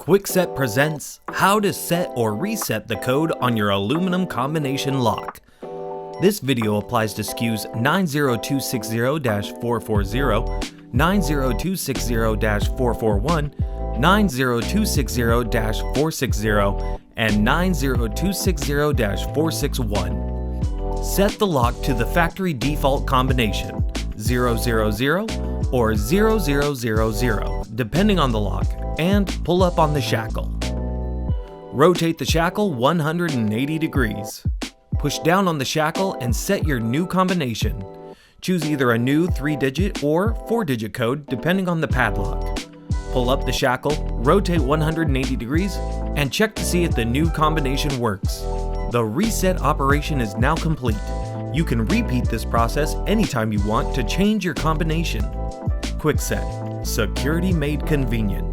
Kwikset presents how to set or reset the code on your aluminum combination lock. This video applies to SKUs 90260-440, 90260-441, 90260-460, and 90260-461. Set the lock to the factory default combination 000 or 0000, depending on the lock, and pull up on the shackle. Rotate the shackle 180 degrees. Push down on the shackle and set your new combination. Choose either a new 3-digit or 4-digit code depending on the padlock. Pull up the shackle, rotate 180 degrees, and check to see if the new combination works. The reset operation is now complete. You can repeat this process anytime you want to change your combination. Kwikset, security made convenient.